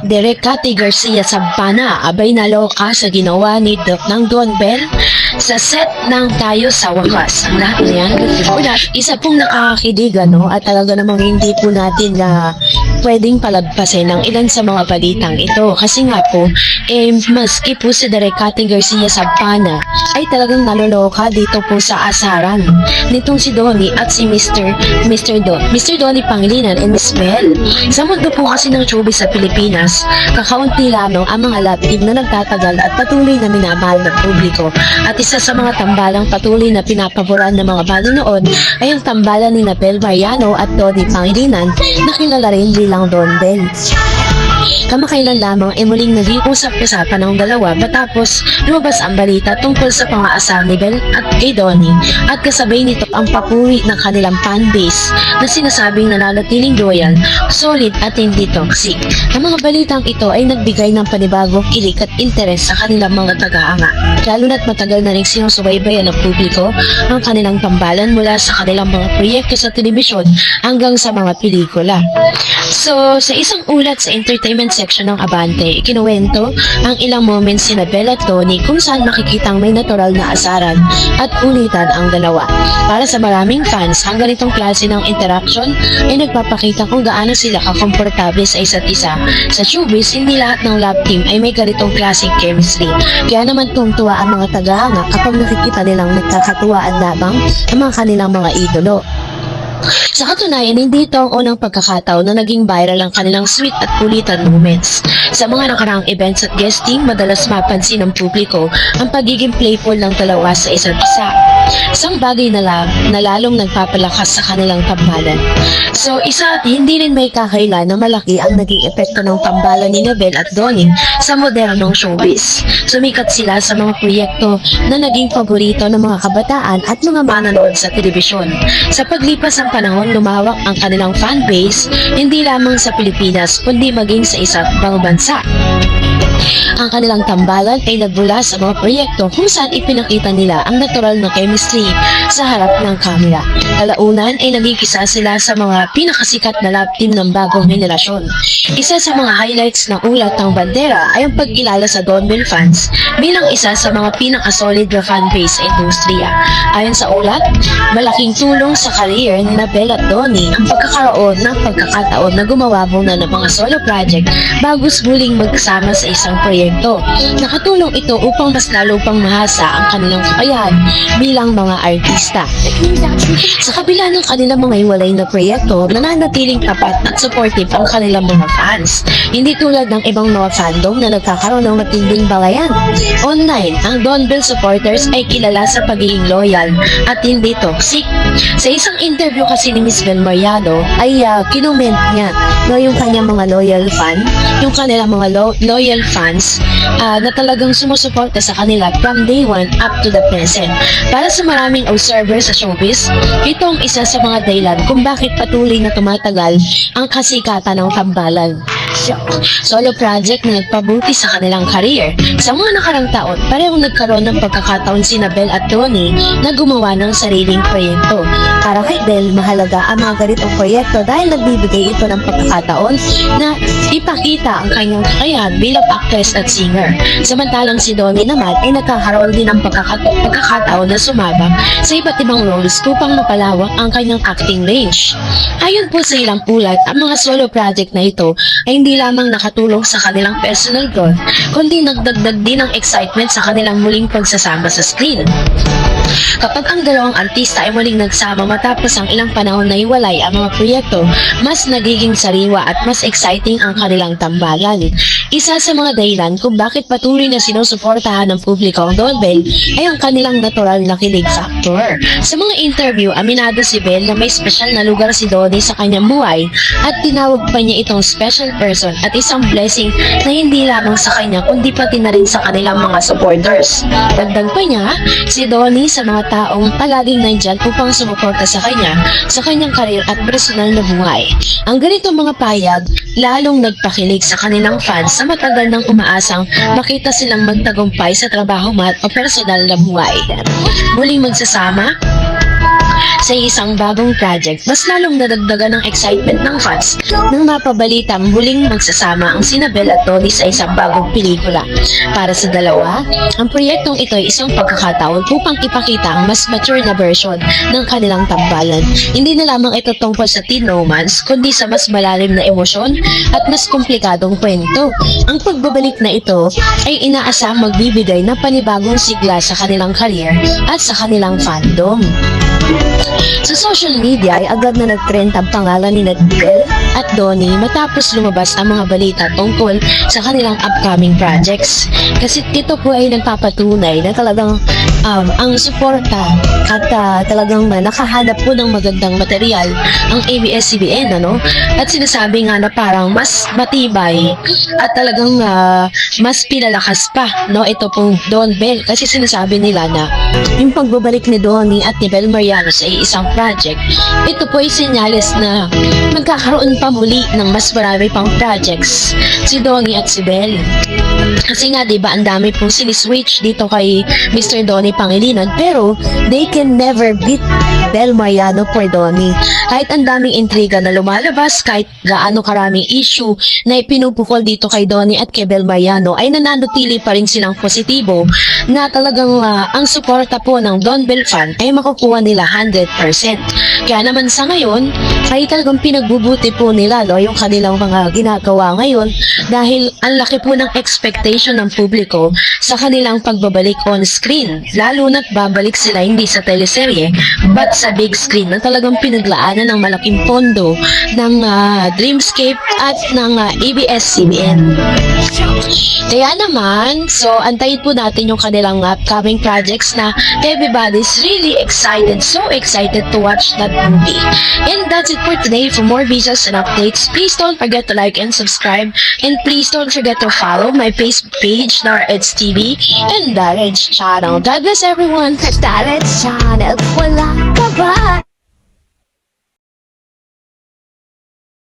Direk Cathy Garcia Sabana, abay naloka sa ginawa ni ng Don Bell sa set ng Tayo sa Wakas. Ang lahat na yan, isa pong nakakakilig, at talaga namang hindi po natin na pwedeng palagpasin ng ilan sa mga balitang ito. Kasi nga po, maski po si Direk Cathy Garcia Sabana ay talagang naloloka dito po sa asaran nitong si Donnie at si Mr. Donnie Pangilinan and Miss Bell. Sa mundo po kasi ng showbiz sa Pilipinas, kakaunti lamang ang mga love team na nagtatagal at patuloy na minamahal ng publiko. At isa sa mga tambalang patuloy na pinapaboran ng mga manonood ay ang tambalan ni Bel Mariano at Donnie Pangilinan na kilala rin bilang Don Bell. Kamakailan lamang muling naging usap-usapan ng dalawa matapos lumabas ang balita tungkol sa pang-aasar ni Bel at kay Donnie at kasabay nito ang papuri ng kanilang fanbase na sinasabing nananatiling loyal, solid at hindi toxic. Ang mga balitang ito ay nagbigay ng panibagong kilig at interes sa kanilang mga tagahanga, lalo na't matagal na rin sinusubaybayan ng publiko ang kanilang tambalan mula sa kanilang mga proyekto sa telebisyon hanggang sa mga pelikula. So, sa isang ulat sa entertainment section ng Abante, kinuwento ang ilang moments sina Bel at Donnie kung saan makikitang may natural na asaran at kulitan ang dalawa. Para sa maraming fans, ang ganitong klase ng interaction ay nagpapakita kung gaano sila kakomportable sa isa't isa. Sa showbiz, hindi lahat ng love team ay may ganitong klaseng chemistry. Kaya naman tungtuwa ang mga tagahanga kapag nakikita nilang nagkakatuwaan lamang ang mga kanilang mga idolo. Sa katunayan, hindi ito ang unang pagkakataon na naging viral ang kanilang sweet at kulitan moments. Sa mga nakaraang events at guesting, madalas mapansin ng publiko ang pagiging playful ng dalawa sa isa't isa. Isang bagay na lalong nagpapalakas sa kanilang tambalan. So, hindi rin may kakailan na malaki ang naging epekto ng tambalan ni Bel at Donnie sa modernong showbiz. Sumikat sila sa mga proyekto na naging paborito ng mga kabataan at mga manonood sa telebisyon. Sa paglipas ng panahon, lumawak ang kanilang fanbase hindi lamang sa Pilipinas kundi maging sa isang ibang bansa. Ang kanilang tambalan ay nagbula sa mga proyekto kung saan ipinakita nila ang natural na chemistry sa harap ng kamera. Kalaunan ay naging isa sila sa mga pinakasikat na love team ng bagong henerasyon. Isa sa mga highlights ng ulat ng bandera ay ang pagkilala sa Don Bell fans bilang isa sa mga pinakasolid na fanbase sa industriya. Ayon sa ulat, malaking tulong sa career ni Bel at Donnie ang pagkakaroon ng pagkakataon na gumawa muna ng mga solo project bago muling magsama sa isang proyekto. Nakatulong ito upang mas lalo pang mahasa ang kanilang kakayahan bilang mga artista. Sa kabila ng kanilang mga hiwalay na proyekto, nananatiling tapat at supportive ang kanilang mga fans. Hindi tulad ng ibang mga fandom na nagkakaroon ng matinding balayan. Online, ang Don Bell supporters ay kilala sa pagiging loyal at hindi toxic. Sa isang interview kasi ni Miss Bel Mariano ay kinoment niya yung kanyang mga loyal fan, yung kanilang mga loyal fans na talagang sumusuporta sa kanila from day one up to the present. Para sa maraming observers sa showbiz, ito ang isa sa mga dahilan kung bakit patuloy na tumatagal ang kasikatan ng tambalan. Solo project na nagpabuti sa kanilang career. Sa mga nakarang taon, parehong nagkaroon ng pagkakataon sina Bel at Donnie na gumawa ng sariling proyekto. Para kay Bel, mahalaga ang mga ganitong proyekto dahil nagbibigay ito ng pagkakataon na ipakita ang kanyang kakayahan bilang actress at singer. Samantalang si Donnie naman ay nagkakaroon din ng pagkakataon na sumabak sa iba't ibang roles upang mapalawak ang kanyang acting range. Ayon po sa ilang ulat, ang mga solo project na ito ay hindi lamang nakatulong sa kanilang personal growth, kundi nagdagdag din ng excitement sa kanilang muling pagsasama sa screen. Kapag ang dalawang artista ay muling nagsama matapos ang ilang panahon na hiwalay ang mga proyekto, mas nagiging sariwa at mas exciting ang kanilang tambalan. Isa sa mga dahilan kung bakit patuloy na sinusuportahan ng publiko ang Don Bell ay ang kanilang natural na kilig factor. Sa mga interview, aminado si Bell na may special na lugar si Donnie sa kanyang buhay at tinawag pa niya itong special person at isang blessing na hindi lamang sa kanya kundi pati na rin sa kanilang mga supporters. Dagdag pa niya, si Donnie sa mga taong palaging nandyan upang sumuporta sa kanyang karir at personal na buhay. Ang ganitong mga payag lalong nagpakilig sa kanilang fans sa matagal nang umaasang makita silang magtagumpay sa trabaho o personal na buhay. Muling magsasama sa isang bagong project, mas lalong nadagdagan ng excitement ng fans nang mapabalitang muling magsasama ang sina Belle at Donnie sa isang bagong pelikula. Para sa dalawa, ang proyektong ito ay isang pagkakataon upang ipakita ang mas mature na version ng kanilang tambalan. Hindi na lamang ito tungkol sa teen romance, kundi sa mas malalim na emosyon at mas komplikadong kwento. Ang pagbabalik na ito ay inaasang magbibigay ng panibagong sigla sa kanilang career at sa kanilang fandom. Sa social media ay agad na nag-trend ang pangalan ni Belle at Donnie matapos lumabas ang mga balita tungkol sa kanilang upcoming projects. Kasi ito po ay nagpapatunay na talagang ang suporta at talagang nakahanap po ng magandang material ang ABS-CBN, ano? At sinasabi nga na parang mas matibay at talagang mas pinalakas pa, no? Ito pong Don Belle, kasi sinasabi nila na yung pagbabalik ni Donnie at ni Belle Mariano sa isang project, ito po ay senyales na magkakaroon pa muli ng mas marami pang projects si Donnie at si Belle. Kasi nga, diba, ang dami pong siniswitch dito kay Mr. Donnie Pangilinan, pero they can never beat Belle Mariano for Donnie. Kahit ang daming intriga na lumalabas, kahit gaano karaming issue na ipinupukol dito kay Donnie at kay Belle Mariano, ay nananatili pa rin silang positibo na talagang ang suporta po ng Don Belle fan ay makukuha nila 100%. Kaya naman sa ngayon, ay talagang pinagbubuti po nila yung kanilang mga ginagawa ngayon dahil ang laki po ng expectation ng publiko sa kanilang pagbabalik on screen. Lalo na't babalik sila hindi sa teleserye but sa big screen na talagang pinaglaanan ng malaking pondo ng Dreamscape at ng ABS-CBN. Kaya naman, so antayin po natin yung kanilang upcoming projects na everybody's really excited, so excited to watch that movie. And that's it for today. For more videos and updates, please don't forget to like and subscribe, and please don't forget to follow my Facebook page, Dareds TV and Dareds Channel. God bless everyone. Dareds Channel, wala ka ba?